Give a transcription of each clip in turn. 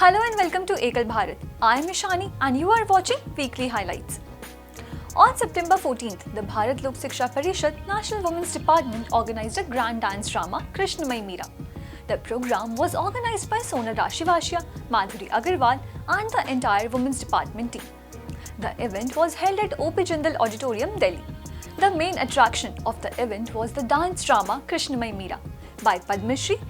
Hello and welcome to Ekal Bharat. I am Ishani and you are watching Weekly Highlights. On September 14th, the Bharat Lok Shiksha Parishad National Women's Department organized a grand dance drama, Krishnamai Meera. The program was organized by Sonal Rashivashia, Madhuri Agarwal and the entire Women's Department team. The event was held at O.P. Jindal Auditorium, Delhi. The main attraction of the event was the dance drama Krishnamai Meera by Padma Shri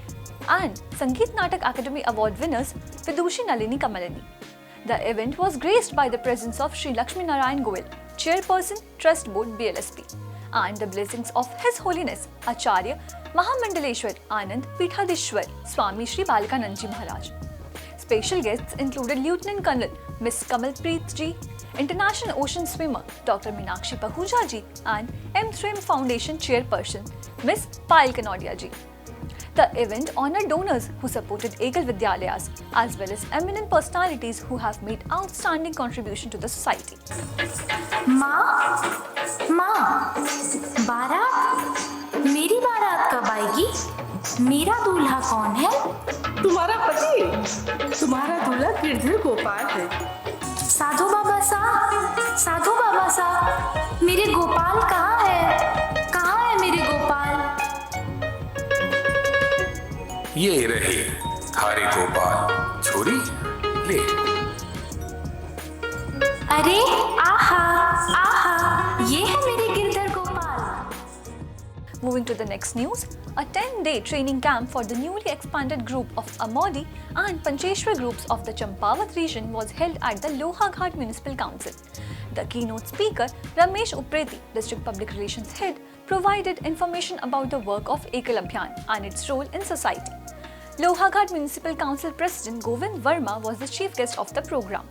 and Sangeet Natak Academy Award winners Vidushi Nalini Kamalani. The event was graced by the presence of Sri Lakshmi Narayan Goyal, Chairperson, Trust Board BLSP, and the blessings of His Holiness Acharya Mahamandaleshwar Anand Peethadishwar Swami Sri Balakanandji Maharaj. Special guests included Lieutenant Colonel Miss Kamalpreet Ji, International Ocean Swimmer Dr. Meenakshi Pahuja Ji, and M3M Foundation Chairperson Miss Payal Kanodia Ji. The event honored donors who supported Ekal Vidyalayas as well as eminent personalities who have made outstanding contribution to the society. माँ, बारात, मेरी बारात कब आएगी? मेरा दूल्हा कौन है? तुम्हारा पति, तुम्हारा दूल्हा गिरधर गोपाल है। साधु बाबा साहब, मेरे गोपाल कहाँ है? कहाँ है मेरे गोपाल? ये रहे थारे गोपाल, छोरी ले। अरे आहा, ये है मेरे Girdhar Gopal. Moving to the next news, a 10-day training camp for the newly expanded group of Amodi and Pancheshwar groups of the Champavat region was held at the Lohaghat Municipal Council. The keynote speaker, Ramesh Upreti, District Public Relations Head, provided information about the work of Ekal Abhiyan and its role in society. Lohaghat Municipal Council President Govind Verma was the chief guest of the program.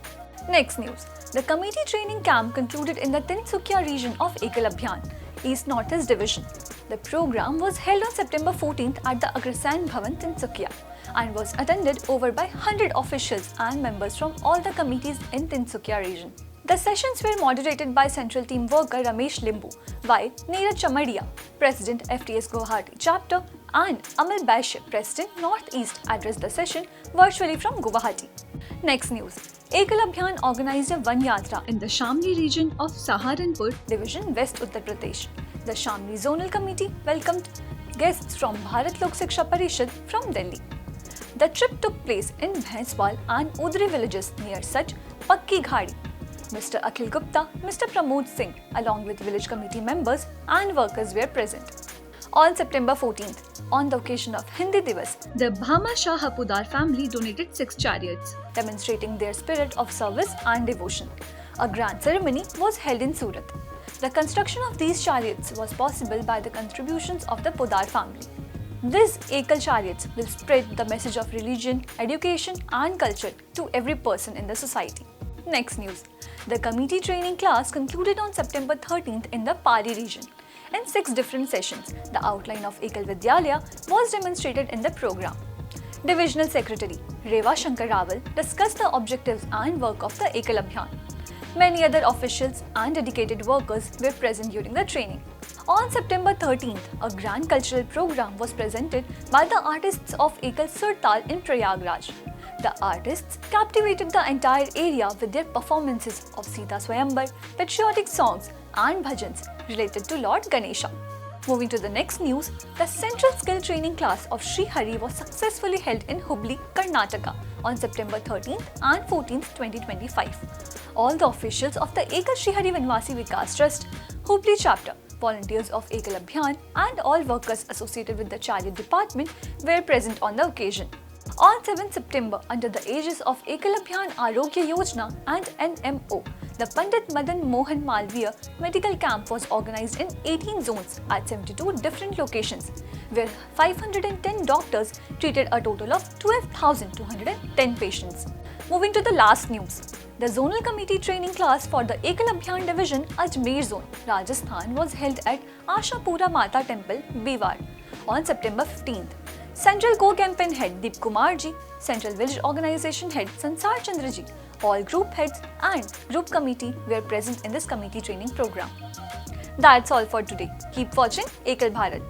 Next news, the committee training camp concluded in the Tinsukia region of Ekal Abhiyan, East Northeast Division. The program was held on September 14th at the Agrasen Bhavan, Tinsukia, and was attended over by 100 officials and members from all the committees in Tinsukia region. The sessions were moderated by Central Team Worker Ramesh Limbu, while Neeraj Chamadia, President FTS Guwahati Chapter, and Amal Baishya, President Northeast, addressed the session virtually from Guwahati. Next news, Ekal Abhiyan organized a Van Yatra in the Shamli region of Saharanpur Division, West Uttar Pradesh. The Shamli Zonal Committee welcomed guests from Bharat Lok Shiksha Parishad from Delhi. The trip took place in Bhanswal and Udri villages near Sach, Pakki Ghadi. Mr. Akhil Gupta, Mr. Pramod Singh, along with village committee members and workers were present. On September 14th, on the occasion of Hindi Divas, the Bhama Shah Hapudar family donated 6 chariots, demonstrating their spirit of service and devotion. A grand ceremony was held in Surat. The construction of these chariots was possible by the contributions of the Podar family. These Ekal chariots will spread the message of religion, education and culture to every person in the society. Next news, the committee training class concluded on September 13th in the Pali region. In 6 different sessions, the outline of Ekal Vidyalaya was demonstrated in the program. Divisional Secretary Reva Shankar Raval discussed the objectives and work of the Ekal Abhiyan. Many other officials and dedicated workers were present during the training. On September 13th, a grand cultural program was presented by the artists of Ekal Surtal in Prayagraj. The artists captivated the entire area with their performances of Sita Swayambar, patriotic songs and bhajans related to Lord Ganesha. Moving to the next news, the Central Skill Training class of Sri Hari was successfully held in Hubli, Karnataka on September 13th and 14th, 2025. All the officials of the Ekal Sri Hari Vanvasi Vikas Trust, Hubli chapter, volunteers of Ekal Abhiyan and all workers associated with the Chariot department were present on the occasion. On 7 September, under the aegis of Ekal Abhiyan Arogya Yojana and NMO, the Pandit Madan Mohan Malviya Medical Camp was organized in 18 zones at 72 different locations, where 510 doctors treated a total of 12,210 patients. Moving to the last news, the Zonal Committee training class for the Ekal Abhiyan Division Ajmer Zone, Rajasthan was held at Ashapura Mata Temple, Biwar on September 15th. Central Co-Campaign Head Deep Kumar Ji, Central Village Organization Head Sansar Chandra Ji, all group heads and group committee were present in this committee training program. That's all for today. Keep watching Ekal Bharat.